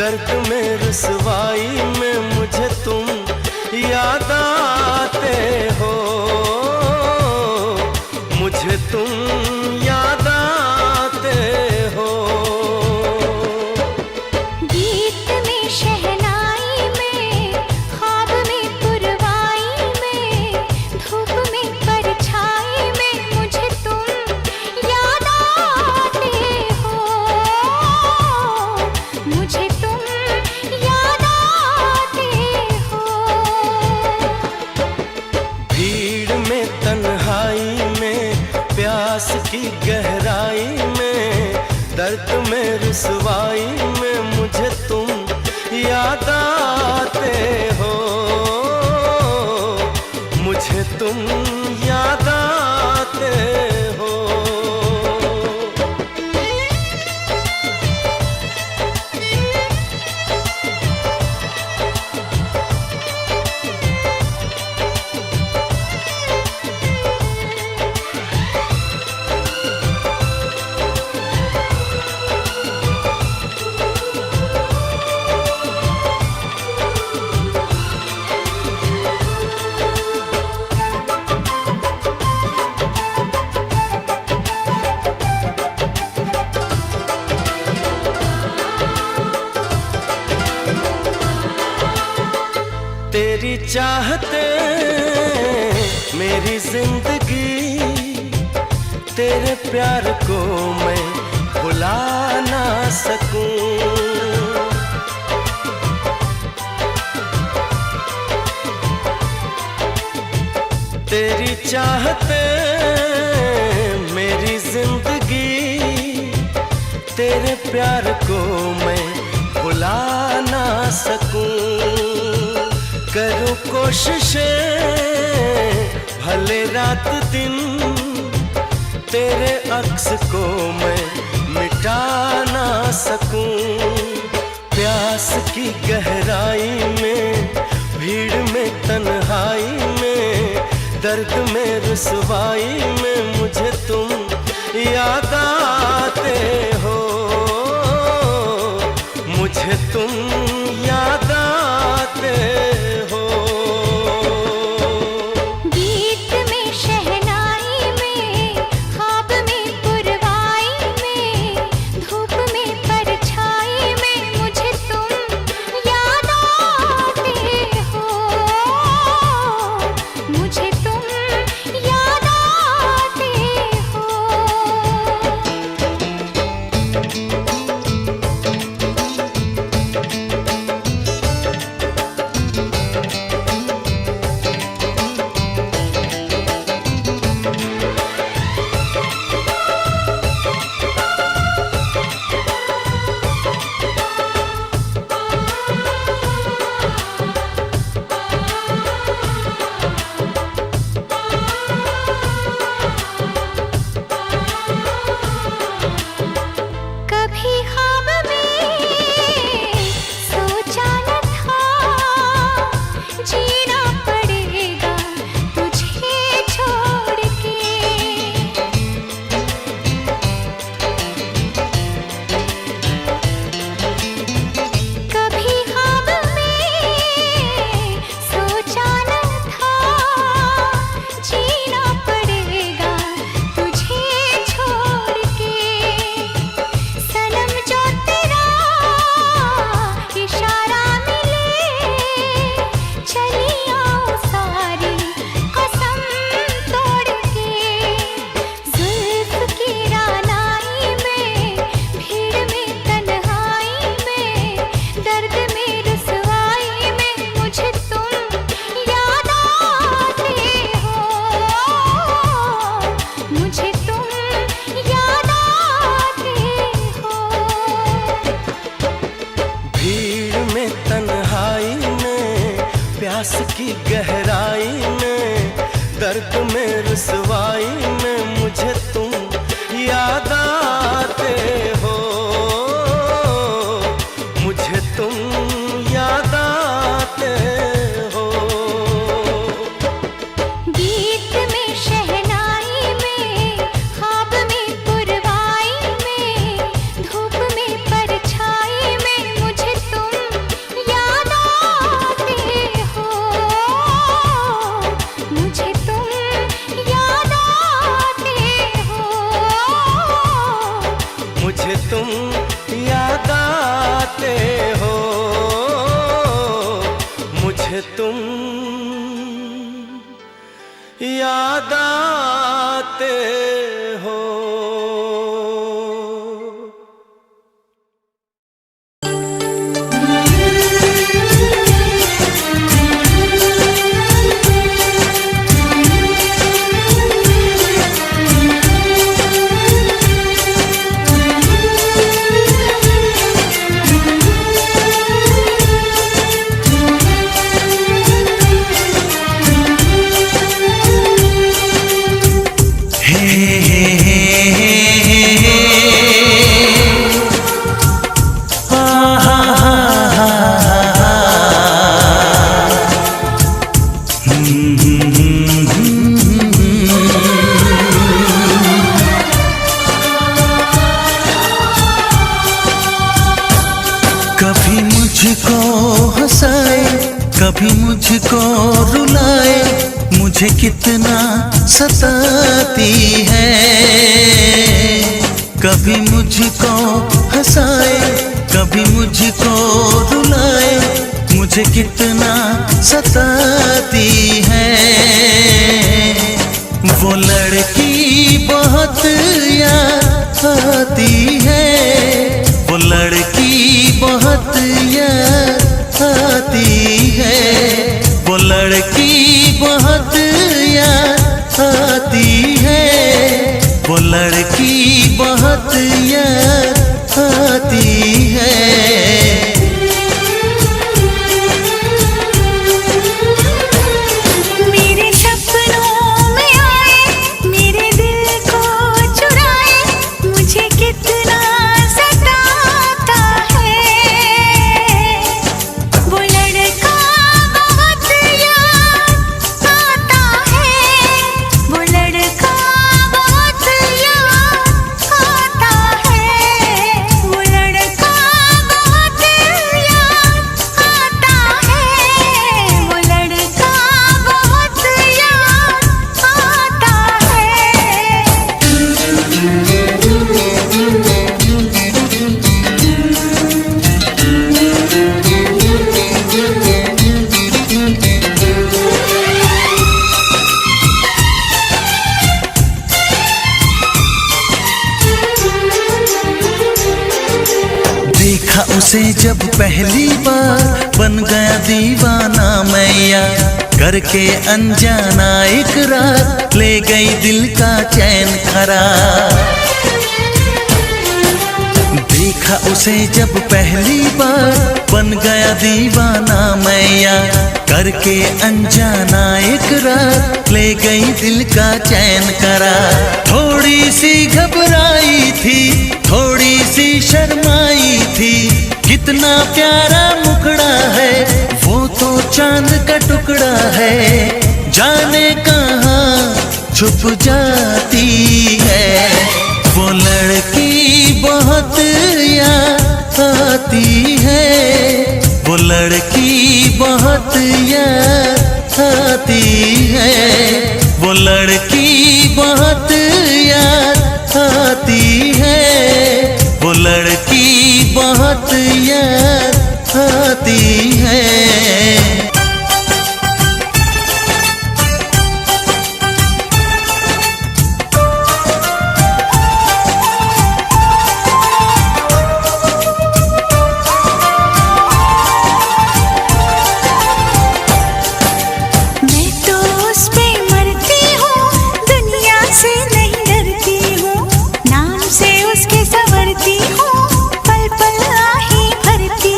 दर्द में रुसवाई में मुझे तुम याद आते हो, मुझे तुम याद आते हो। गीत में शहनाई में, ख्वाब में पुरवाई में, धूप में परछाई में मुझे तुम याद आते हो, मुझे तुम याद आते हो। भीड़ में तन्हाई में, प्यास की गहराई में, दर्द में रुसवाई में मुझे तुम याद आते हो, मुझे तुम याद आते हो। तेरी चाहते मेरी जिंदगी, तेरे प्यार को मैं भुला ना सकूं। तेरी चाहते मेरी जिंदगी, तेरे प्यार को मैं भुला ना सकूं। करूं कोशिशें भले रात दिन, तेरे अक्स को मैं मिटा ना सकूं। प्यास की गहराई में, भीड़ में तन्हाई में, दर्द में रुसवाई में मुझे तुम याद आते हो, मुझे तुम याद आते हो। गीत में शहनाई में, ख्वाब में पुरवाई में, धूप में परछाई में मुझे तुम याद आते हो, मुझे तुम याद आते हो। कभी ख्वाब में सोचा न था, जीना पड़ेगा तुझे छोड़ के। कभी ख्वाब में सोचा न था, जीना पड़ेगा तुझे छोड़ के। सनम जो तेरा इशारा मिले, चली आओ सारी कसम तोड़ के। जुल्फ की रानाई में, भीड़ में तन्हाई में, दर्द में रुसवाई में मुझे तुम याद आते हो, मुझे तुम याद आते हो। भीड़ में तन्हाई में, प्यास की गहराई में, दर्द में रुसवाई में मुझे तुम याद आते हो, मुझे तुम याद आते हो। गीत में शहनाई में, ख्वाब में पुरवाई में, धूप में परछाई में मुझे तुम तुम याद आते हो। कभी मुझको हंसाए, कभी मुझको रुलाए, मुझे कितना सताती है। कभी मुझको हंसाए, कभी मुझको रुलाए, मुझे कितना सताती है। वो लड़की बहुत याद आती है, वो लड़की बहुत याद आती है, वो लड़की बहुत याद आती है, वो लड़की बहुत याद आती है। मेरे सपनों में आए, मेरे दिल को चुराए, मुझे कितना सताता है। वो लड़का बहुत याद आता है, वो लड़का बहुत याद आता है, वो लड़का बहुत याद आता है, वो लड़का बहुत याद आता देखा उसे जब पहली बार, बन गया दीवाना मैया, करके अनजाना इकरार, ले गई दिल का चैन करार। देखा उसे जब पहली बार, बन गया दीवाना मैया, करके अनजाना इकरार, ले गई दिल का चैन करार। थोड़ी सी घबराई थी, थोड़ी सी शर्माई थी, कितना प्यारा मुखड़ा है, वो तो चांद का टुकड़ा है, जाने कहाँ छुप जाती है। वो लड़की बहुत याद आती है, वो लड़की बहुत याद आती है, वो लड़की बहुत याद आती है, वो लड़की बहुत याद आती है। मैं तो उस पे मरती हूँ, दुनिया से नहीं डरती हूँ, नाम से उसके संवरती हूँ, पल पल आही भरती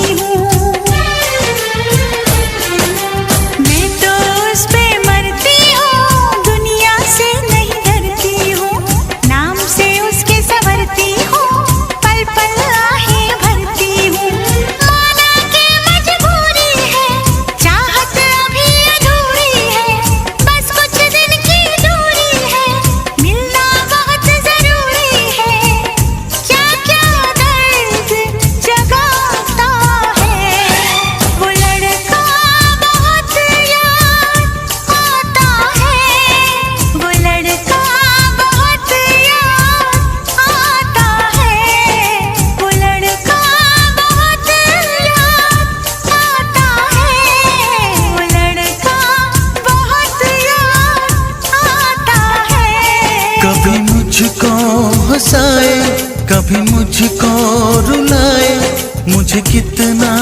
कितना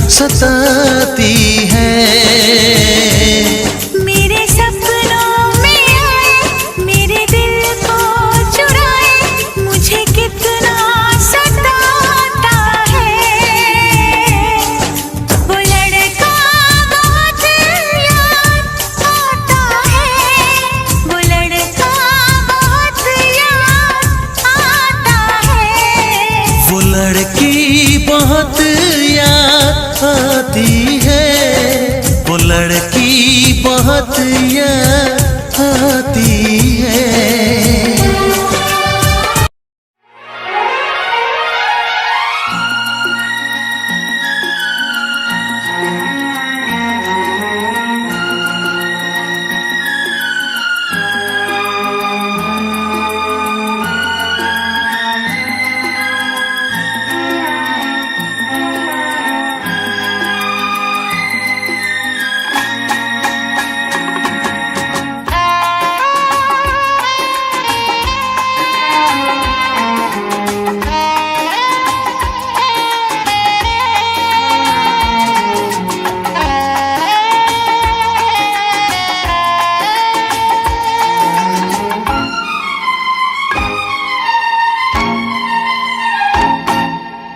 सताती है। मेरे सपनों में आए, मेरे दिल को चुराए, मुझे कितना सताता है। वो लड़का बहुत याद आता है, वो लड़का बहुत याद आता है। वो लड़की बहुत याद आती है, वो लड़की बहुत याद आती है।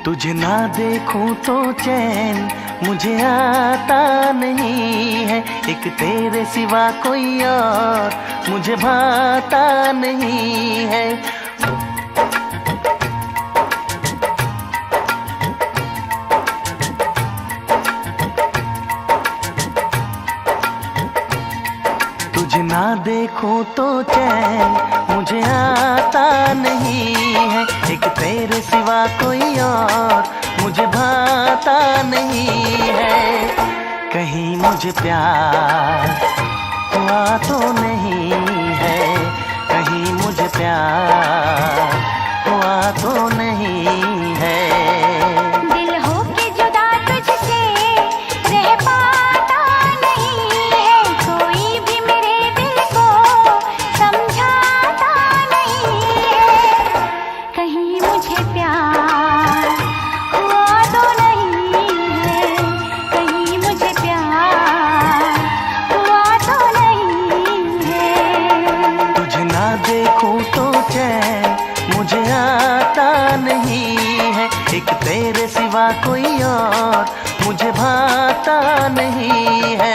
तुझे ना देखूं तो चैन मुझे आता नहीं है, एक तेरे सिवा कोई और मुझे भाता नहीं है। तुझे ना देखूं तो चैन मुझे आता नहीं है, एक तेरे सिवा कोई और मुझे भाता नहीं है। कहीं मुझे प्यार हुआ तो नहीं है, कहीं मुझे प्यार हुआ तो नहीं है। दिल होके जुदा तुझसे रह पाता नहीं है, कोई भी मेरे दिल को समझाता नहीं है। कहीं मुझे प्यार हुआ तो नहीं है, कहीं मुझे प्यार हुआ तो नहीं है। तुझे ना देखूं तो चैन मुझे आता नहीं है, एक तेरे सिवा कोई और मुझे भाता नहीं है।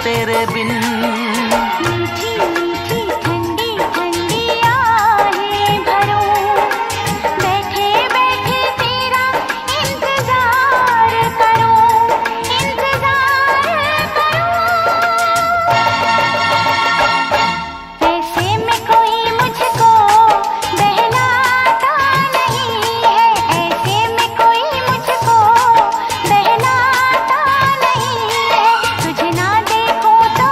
तेरे बिन मीठी मीठी ठंडी ठंडी आहें भरूं, बैठे बैठे तेरा इंतजार करूं, इंतजार करूं। ऐसे में कोई मुझको बहलाता नहीं है, ऐसे में कोई मुझको बहलाता नहीं है। तुझे ना देखूं तो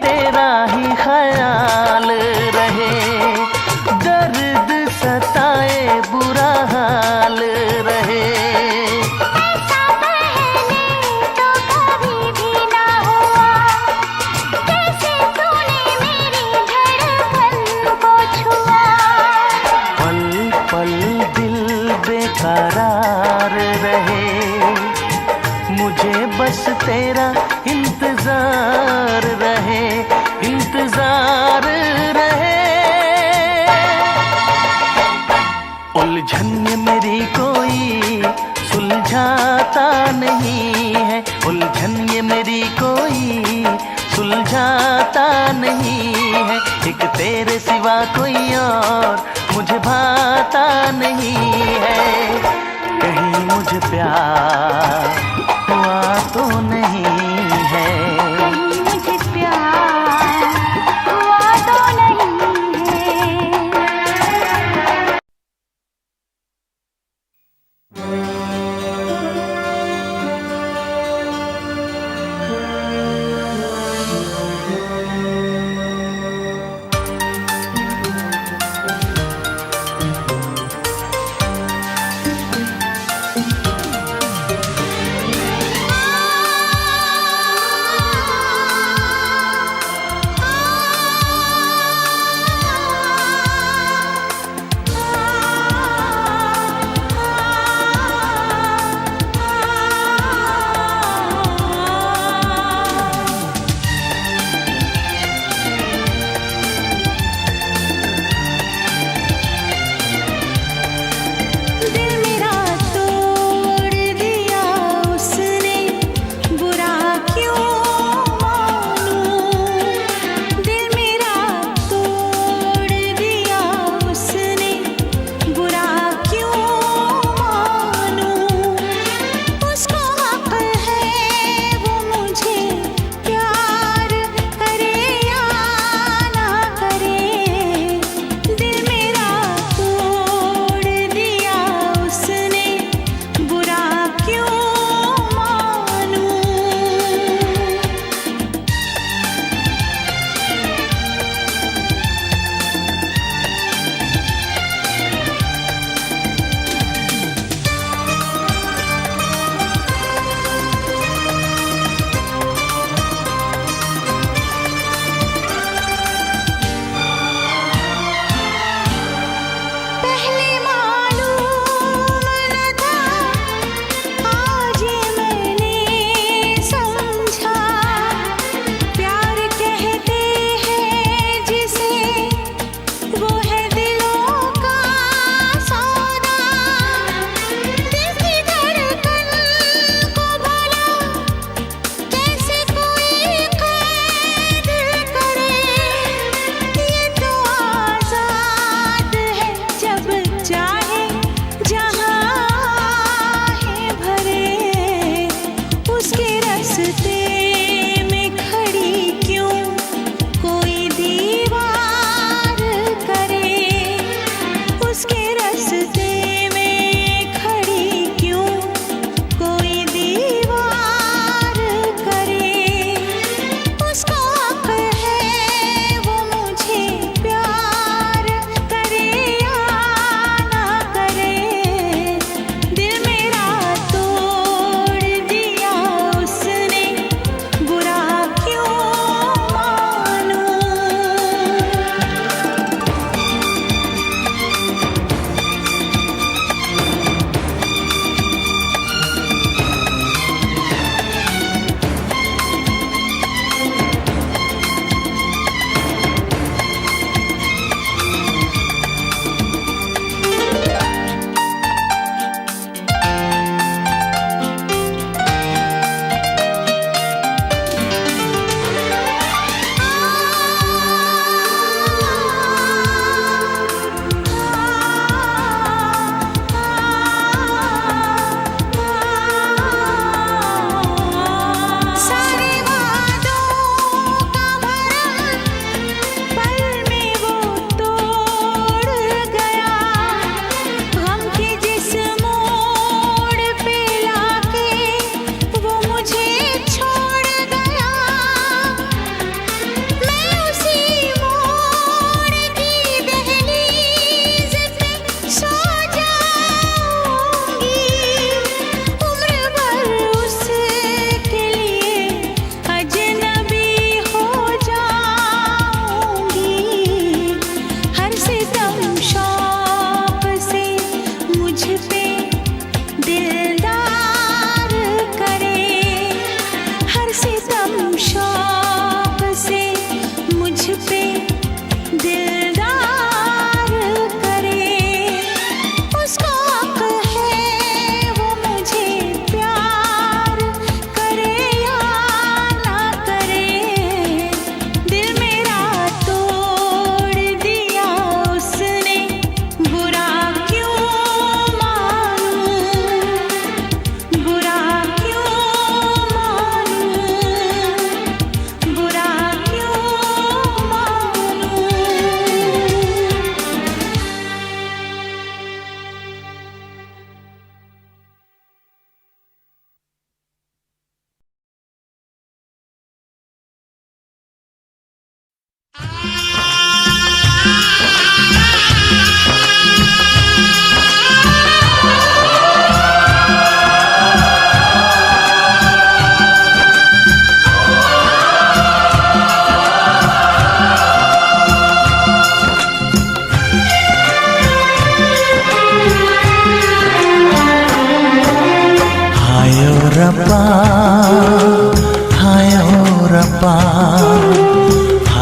तेरा ही ख्याल रहे, दर्द सताए बुरा हाल रहे। ऐसा पहले तो कभी भी ना हुआ, कैसे तूने मेरी धड़कन को छुआ। पल पल दिल बेकरार रहे, मुझे बस तेरा इंतजार रहे, इंतजार रहे। उलझन ये मेरी कोई सुलझाता नहीं है, उलझन ये मेरी कोई सुलझाता नहीं है। एक तेरे सिवा कोई और मुझे भाता नहीं है। कहीं मुझे प्यार हुआ तो नहीं है, कहीं मुझे प्यार हुआ तो नहीं है।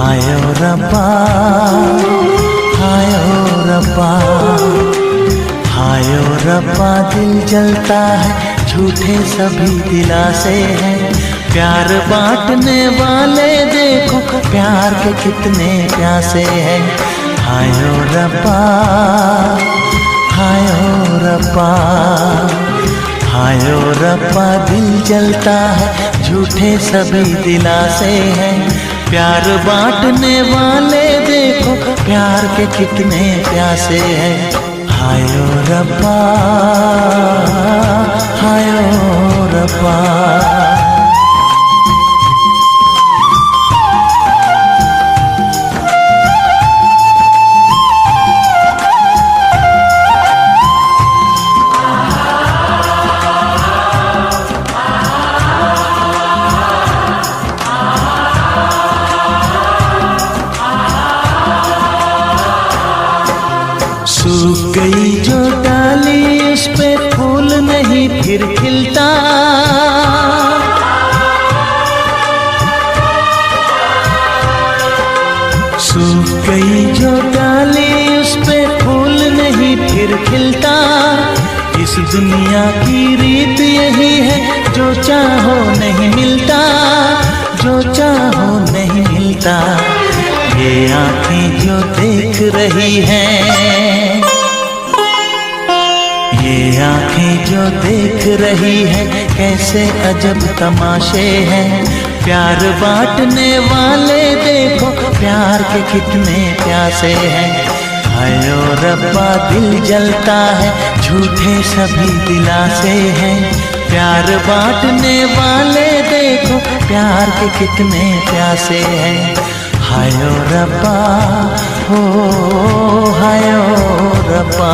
हाय ओ रब्बा, हाय ओ रब्बा, हाय ओ रब्बा। दिल जलता है झूठे सभी दिलासे हैं, प्यार बांटने वाले देखो प्यार के कितने प्यासे हैं। हाय ओ रब्बा, हाय ओ रब्बा, हाय ओ रब्बा। दिल जलता है झूठे सभी दिलासे हैं, प्यार बांटने वाले देखो प्यार के कितने प्यासे हैं। हाय ओ रब्बा, हाय ओ रब्बा। सूख गई जो डाली उस पे फूल नहीं फिर खिलता, सूख गई जो डाली उस पे फूल नहीं फिर खिलता। इस दुनिया की रीत यही है, जो चाहो नहीं मिलता, जो चाहो नहीं मिलता। ये आँखें जो देख रही हैं, ये आँखें जो देख रही हैं, कैसे अजब तमाशे हैं। प्यार बांटने वाले देखो प्यार के कितने प्यासे हैं। हाय ओ रब्बा, दिल जलता है झूठे सभी दिलासे हैं, प्यार बांटने वाले देखो प्यार के कितने प्यासे हैं। हाय ओ रब्बा, हो हाय ओ रब्बा।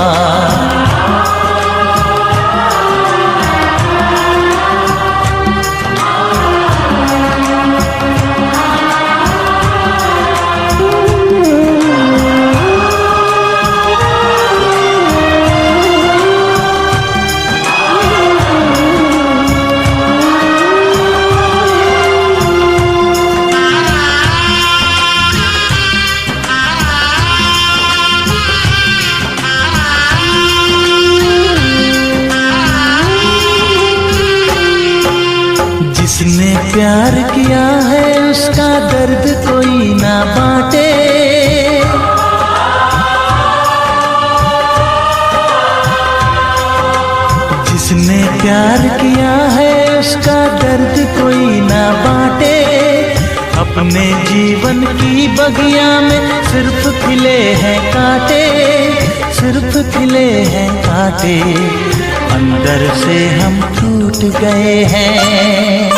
जिसने प्यार किया है उसका दर्द कोई ना बांटे, जिसने प्यार किया है उसका दर्द कोई ना बांटे। अपने जीवन की बगिया में सिर्फ खिले हैं कांटे, सिर्फ खिले हैं कांटे। अंदर से हम टूट गए हैं,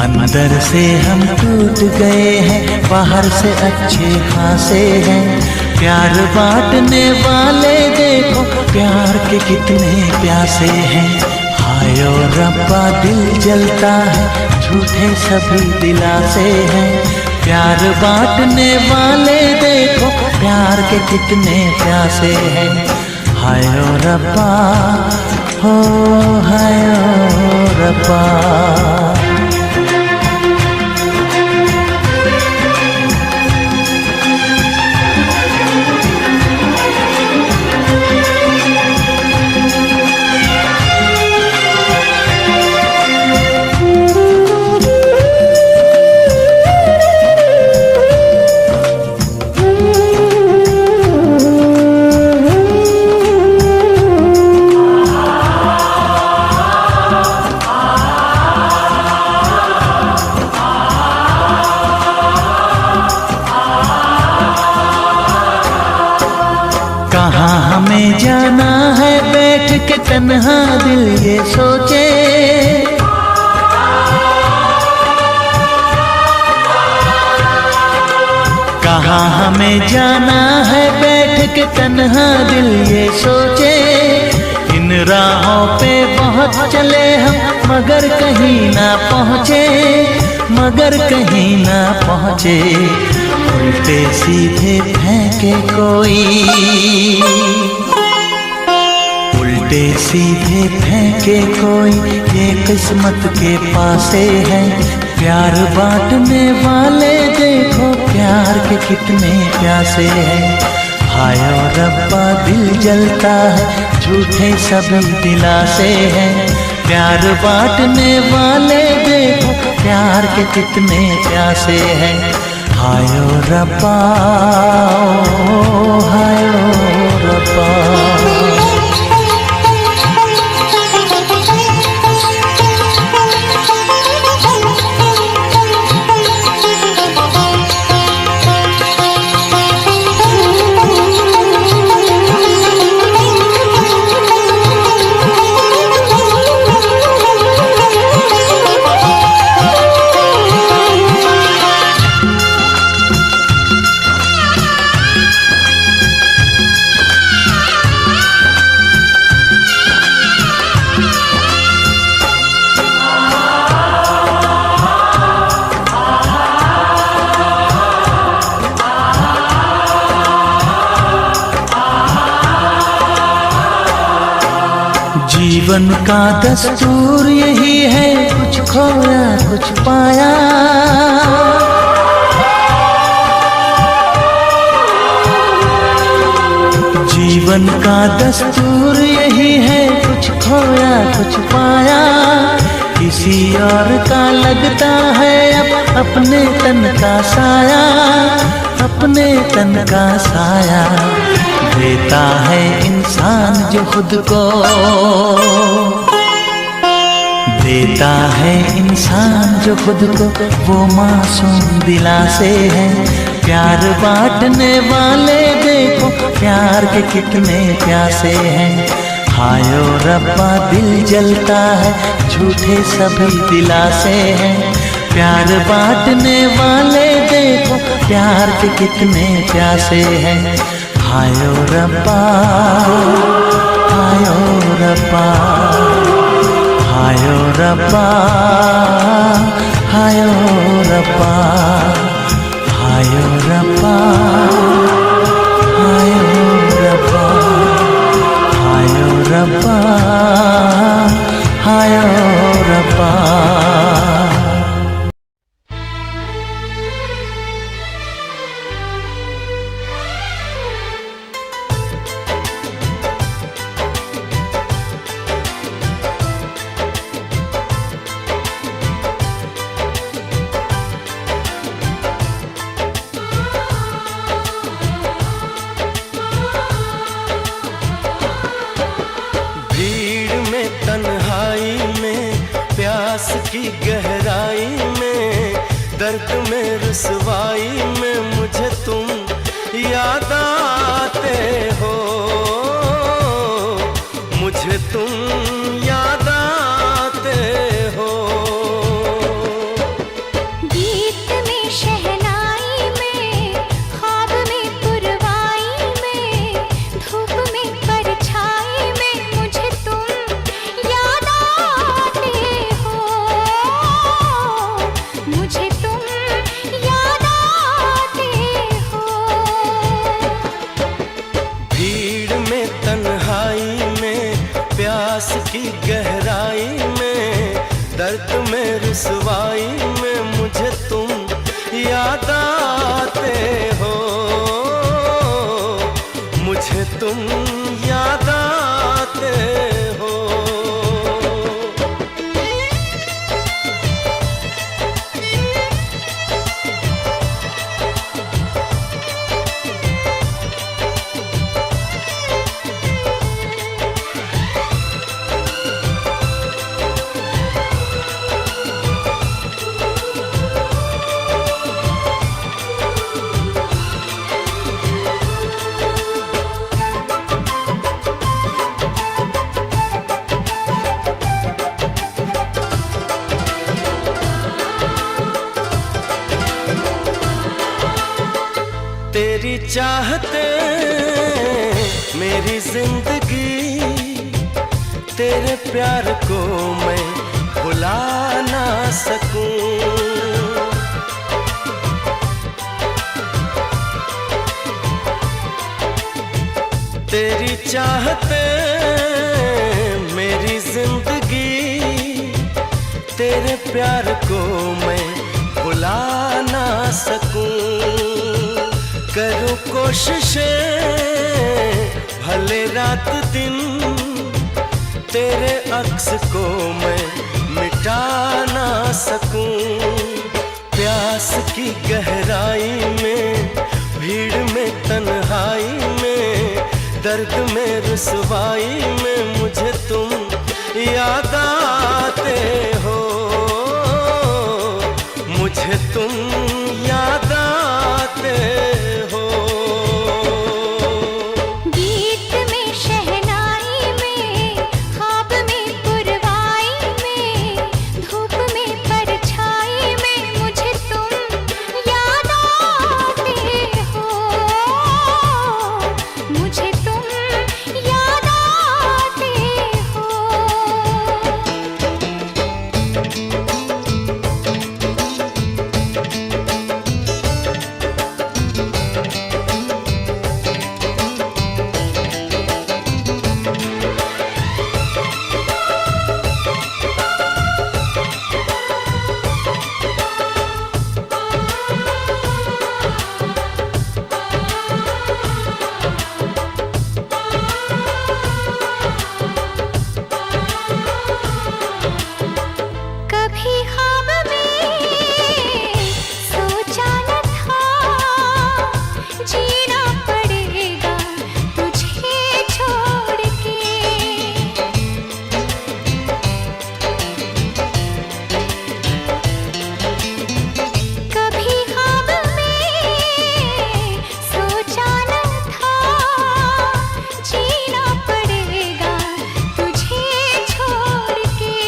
अंदर से हम टूट गए हैं, बाहर से अच्छे खासे हैं। प्यार बांटने वाले देखो प्यार के कितने प्यासे हैं। हाय ओ रब्बा, दिल जलता है झूठे सभी दिलासे हैं, प्यार बांटने वाले देखो प्यार के कितने प्यासे हैं। हाय ओ रब्बा, हो हाय ओ रब्बा। कहाँ हमें जाना है बैठ के तन्हा दिल ये सोचे, कहाँ हमें जाना है बैठ के तन्हा दिल ये सोचे। इन राहों पे बहुत चले हम मगर कहीं ना पहुँचे, मगर कहीं ना पहुँचे। उल्टे सीधे फेंके कोई, उल्टे सीधे फेंके कोई, ये किस्मत के पासे है। प्यार बांटने वाले देखो प्यार के कितने प्यासे हैं। हाय ओ रब्बा दिल जलता है झूठे सभी दिलासे हैं। प्यार बांटने वाले देखो प्यार के कितने प्यासे हैं। हाय ओ रब्बा, ओ हाय ओ रब्बा। जीवन का दस्तूर यही है, कुछ खोया कुछ पाया। जीवन का दस्तूर यही है, कुछ खोया कुछ पाया। किसी और का लगता है अब अपने तन का साया, अपने तन का साया। देता है इंसान जो खुद को, देता है इंसान जो खुद को, वो मासूम दिलासे हैं। प्यार बांटने वाले देखो प्यार के कितने प्यासे हैं। हाय ओ रब्बा दिल जलता है झूठे सभी दिलासे हैं। प्यार बांटने वाले देखो प्यार के कितने प्यासे हैं। हाय ओ रब्बा, हाय ओ रब्बा, हाय ओ रब्बा, हाय ओ रब्बा, हाय ओ रब्बा, हाय ओ रब्बा, हाय ओ रब्बा, हाय ओ रब्बा। की गहराई में, दर्द में रुसवाई में मुझे तुम याद आते हो, मुझे तुम याद आते हो। गीत में शहनाई में, ख्वाब में पुरवाई में, धूप में परछाई में मुझे तुम याद आते हो, मुझे तुम याद आते हो। भीड़ में तन्हाई में, प्यास की गहराई में, दर्द में रुसवाई में मुझे तुम याद आते हो, मुझे तुम याद आते हो। तेरी चाहते मेरी जिंदगी, तेरे प्यार को मैं भुला ना सकूं। तेरी चाहते मेरी जिंदगी, तेरे प्यार को मैं बुला ना सकूं। करूं कोशिशें भले रात दिन, तेरे अक्स को मैं मिटा ना सकूं। प्यास की गहराई में, भीड़ में, तन्हाई में, दर्द में, रुसवाई में मुझे तुम याद आते हो। मुझे तुम याद आते हो। गीत में, शहनाई में, ख्वाब में, पुरवाई में, धूप में, परछाई में मुझे तुम याद आते हो। मुझे तुम याद आते हो। कभी ख्वाब में सोचा न था, जीना पड़ेगा तुझे छोड़ के। कभी ख्वाब में सोचा न था, जीना पड़ेगा तुझे छोड़ के।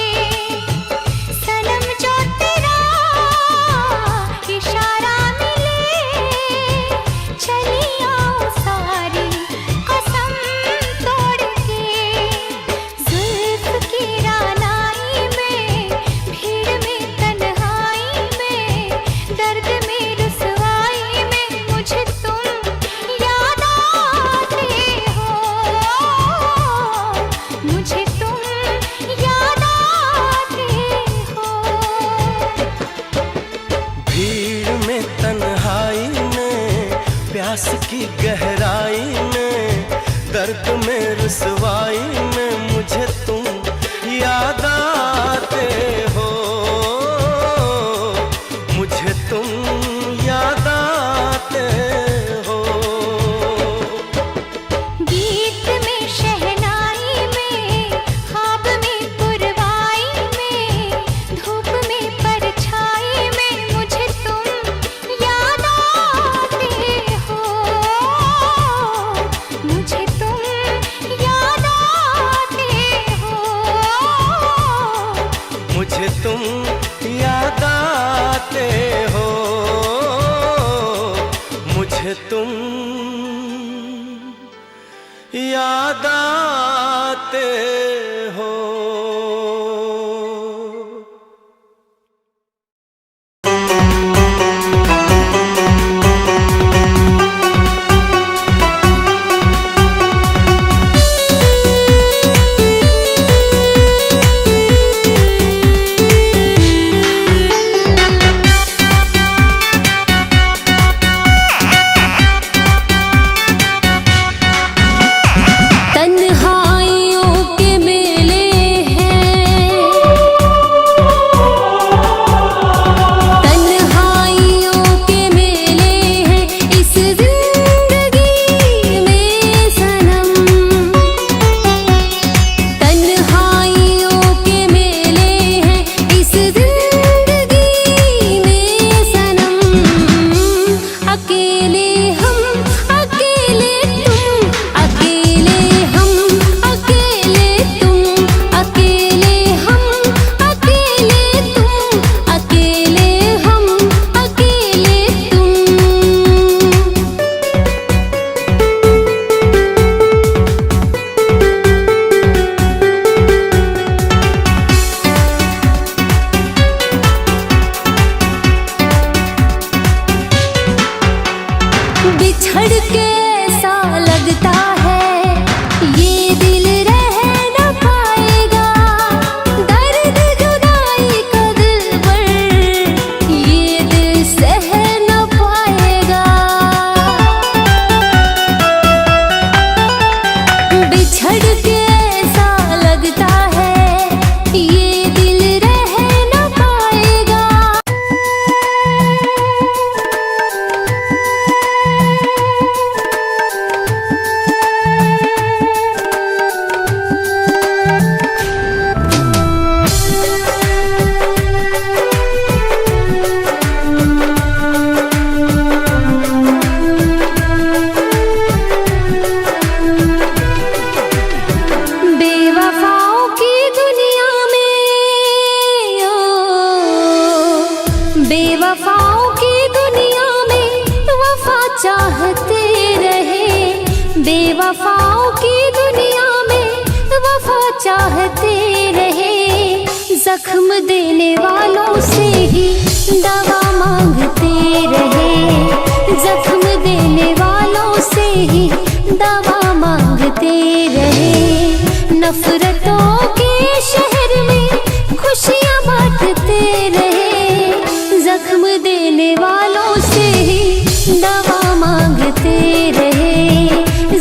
सनम जो तेरा इशारा मिले, चली आऊं सारी कसम तोड़ के। जुल्फ की रानाई में, भीड़ में, तन्हाई में, दर्द में, रुसवाई में मुझे तुम याद आते हो। मुझे तुम याद आते हो। भीड़ में, तन्हाई में, प्यास की गहराई में, दर्द में, रुसवाई में मुझे तुम याद आते हो। मुझे तुम याद आते हो। गीत में, शहनाई में, ख्वाब में, पुरवाई में, धूप में, परछाई में मुझे तुम याद आते हो। मुझे तुम याद आते हो। मुझे तुम याद आते हो। मुझे तुम याद आते हो। तन्हाइयों के मेले ये बेवफाओं की दुनिया में वफा चाहते रहे, जख्म देने वालों से ही दवा मांगते रहे, जख्म देने वालों से ही दवा मांगते रहे। नफरतों के शहर में खुशियाँ बांटते रहे, जख्म देने वालों से ही दवा मांगते रहे,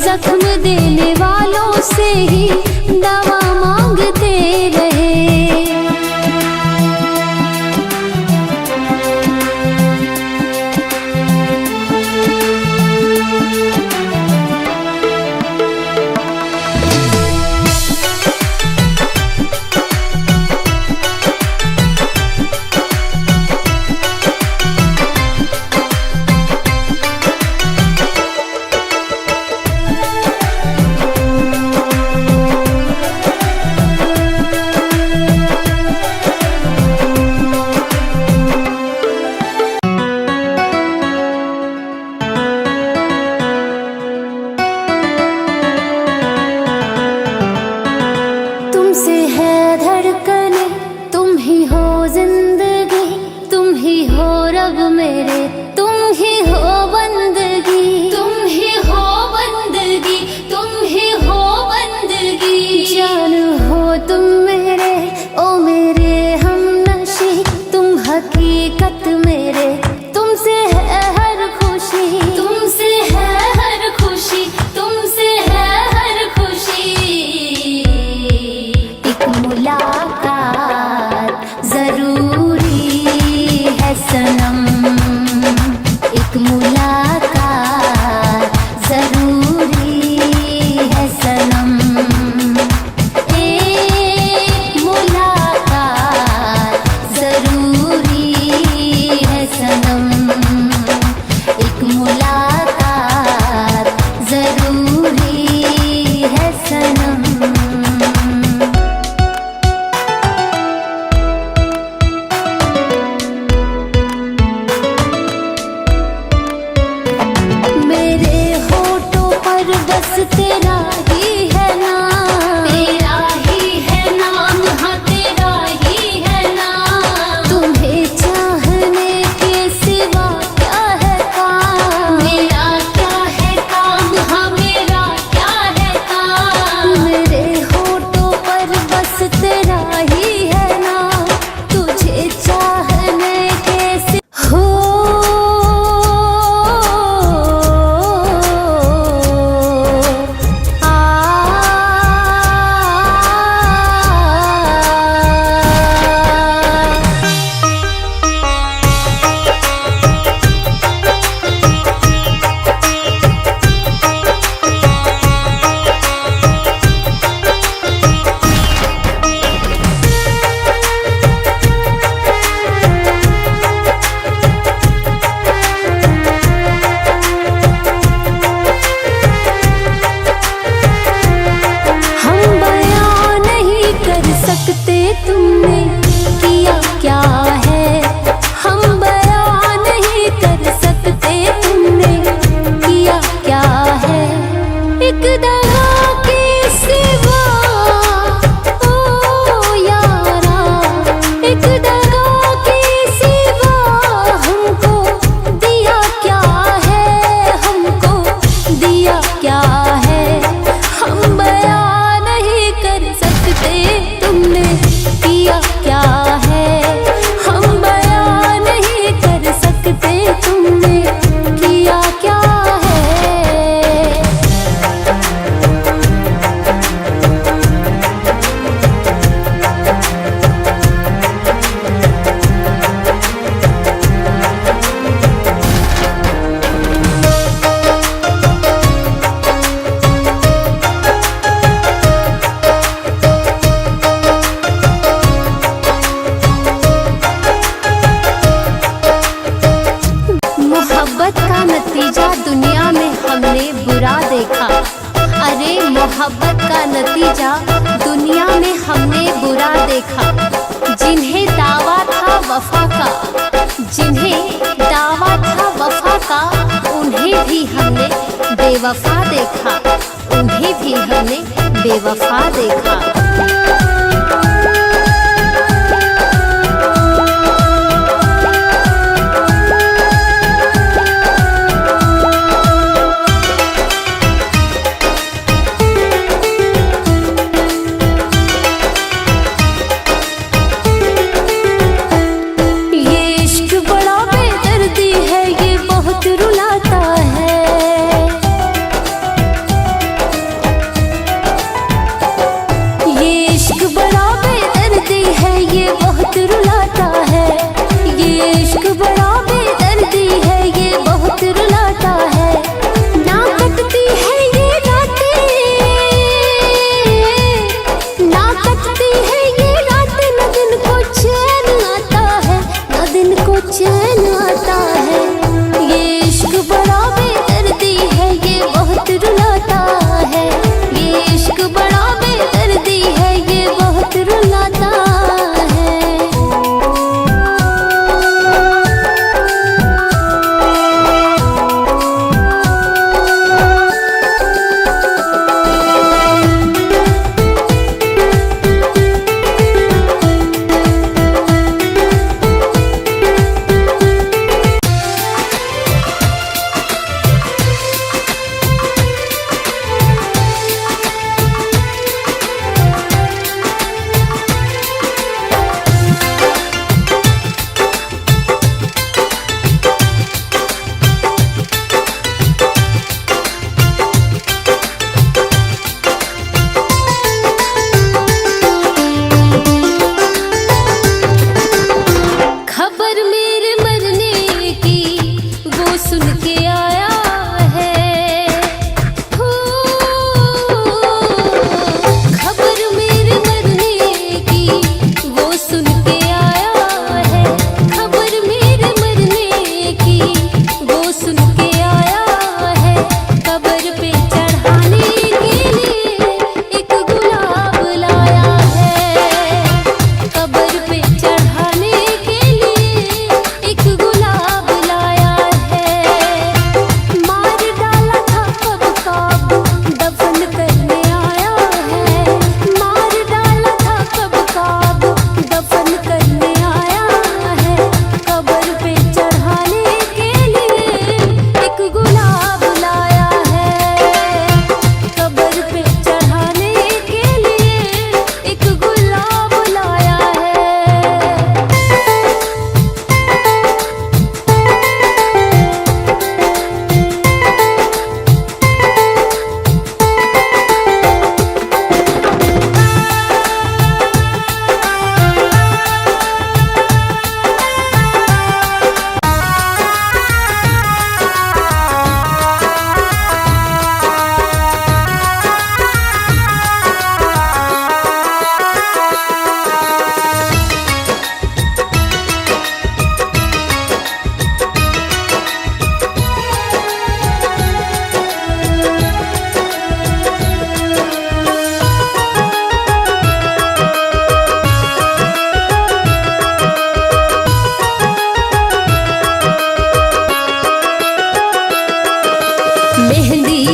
जख्म देने वालों से ही दवा मांगते रहे। तुमसे है धड़कने, तुम ही हो जिंदगी, तुम ही हो रब मेरे, तुम ही हो बंदगी, तुम ही हो बंदगी, तुम ही हो बंदगी। जान हो तुम मेरे, ओ मेरे हमनशी, तुम हकीकत मेरे, तुमसे है हर खुशी, तुमसे है हर खुशी, तुमसे है हर खुशी। मुलाकात जरूरी है सनम, एक मुलाकात जरूरी है सनम, एक मुलाकात जरूरी है सनम, एक मुलाकात जरूरी है सनम। तेरा ही है नाम, तेरा ही है नाम, हाँ तेरा ही है नाम। तुम्हें चाहने के सिवा क्या है काम, मेरा क्या है काम, हाँ मेरा क्या है काम। मेरे होठों पर बस तेरा ही है नाम, तुझे चाहने के सिवा हो। तुमने किया क्या है, हम बयां नहीं कर सकते, तुमने किया क्या है। एक दगा के सिवा ओ यारा, एक दगा के सिवा हमको दिया क्या है, हमको दिया क्या है। हम बयां नहीं कर सकते, तुमने किया क्या है, हम बयां नहीं कर सकते, तुमने किया क्या है। मोहब्बत का नतीजा दुनिया में हमने बुरा देखा, अरे मोहब्बत का नतीजा दुनिया में हमने बुरा देखा। जिन्हें दावा था वफा का, जिन्हें दावा था वफा का, उन्हें भी हमने बेवफा देखा, भी हमें बेवफा देखा।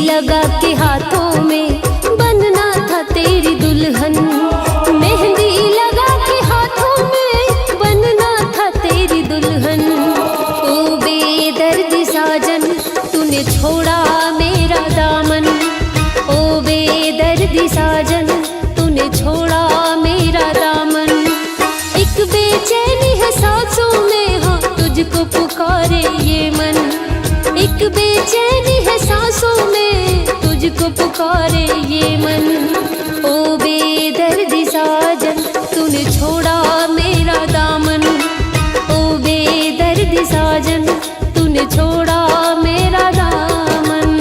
लगा के हाथों में बनना था तेरी दुल्हन, मेहंदी लगा के हाथों में बनना था तेरी दुल्हन। ओ बेदर्द साजन तूने छोड़ा मेरा दामन, ओ बेदर्द साजन तूने छोड़ा मेरा दामन। एक बेचैनी है सांसों में हाँ तुझको पुकारे ये मन, एक बेचैनी है सांसों में तुझको पुकारे ये मन। ओ बेदर्द साजन तूने छोड़ा मेरा दामन, ओ बेदर्द साजन तूने छोड़ा मेरा दामन।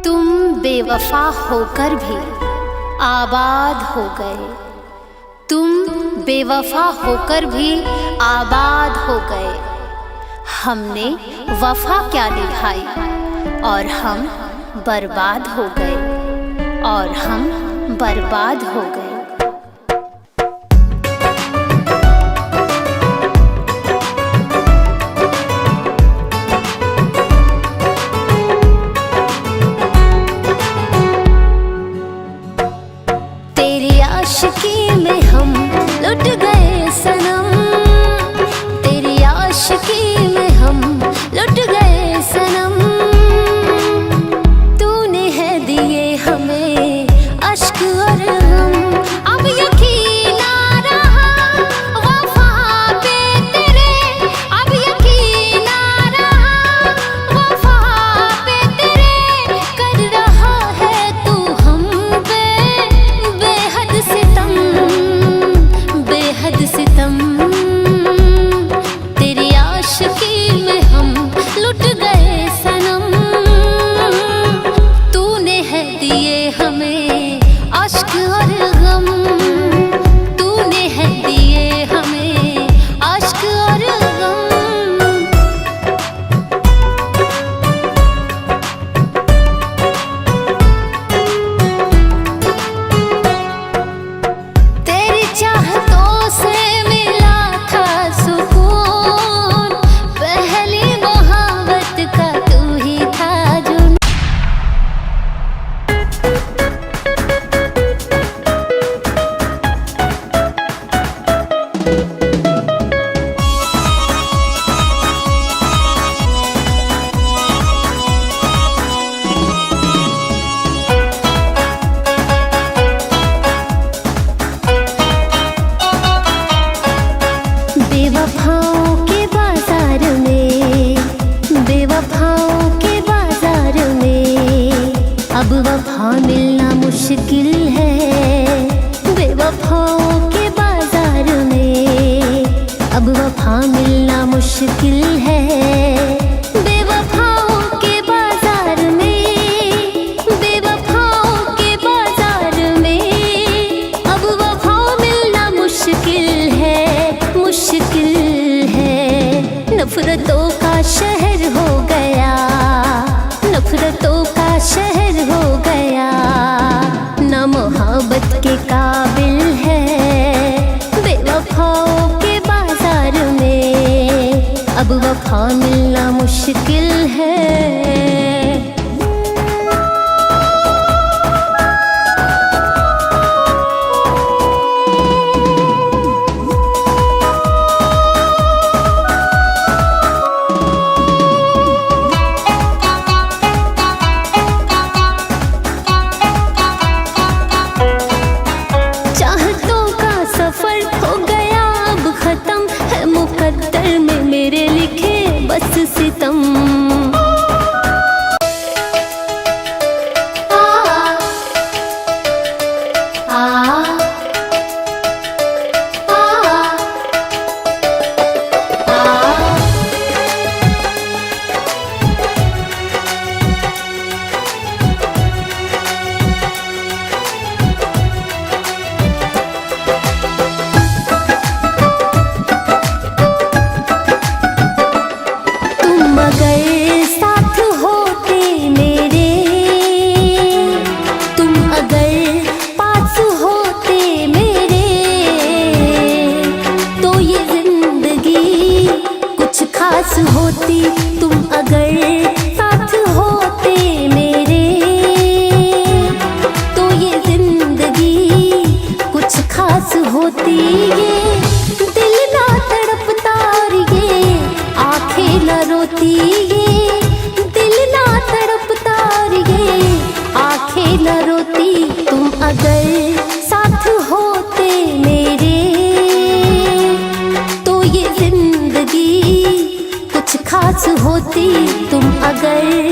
तुम बेवफा होकर भी आबाद हो गए, तुम बेवफा होकर भी आबाद हो गए, हमने वफा क्या निभाई और हम बर्बाद हो गए, और हम बर्बाद हो गए। तेरी आशिकी में हम लुट गए सनम, तेरी आशिकी में हम लुट गए सनम। तूने है दिए हमें अश्क और गम, अब यकीन आ रहा वफा पे तेरे, अब यकीन आ रहा वफा पे तेरे। कर रहा है तू हम पे बेहद सितम, बेहद सितम। तेरी आशिकी में हम लुट गए सनम, तूने है दिए हमें अश्क और गम, तूने है दिए हमें अश्क और गम। तेरी चाहतों से मिला था सुकून, पहली मोहब्बत का तू ही था जुनून। बेवफाओं के बाजार में, बेवफाओं के बाजार में अब वफा मिलना मुश्किल है। बेवफाओं के बाजार में अब वफा मिलना मुश्किल है। बेवफाओं के बाजार में, बेवफाओं के बाजार में अब वफा मिलना मुश्किल है, मुश्किल है। नफरतों का शहर हो गया, नफरतों का शहर हो गया, ना मोहब्बत के काबिल है। बेवफाओं के बाजार में अब वफा मिलना मुश्किल है। चाहतों का सफर हो गया अब खत्म, है मुकद्दर में मेरे लिखे बस सितम। तुम अगर साथ होते मेरे, तुम अगर पास होते मेरे, तो ये जिंदगी कुछ खास होती। तुम अगर साथ होते मेरे, तो ये जिंदगी कुछ खास होती। ये दिल ना तड़पता और ये आंखें न रोती, ये दिल ना तड़पता और ये आंखें न रोती। तुम अगर साथ होते मेरे, तो ये जिंदगी कुछ खास होती। तुम अगर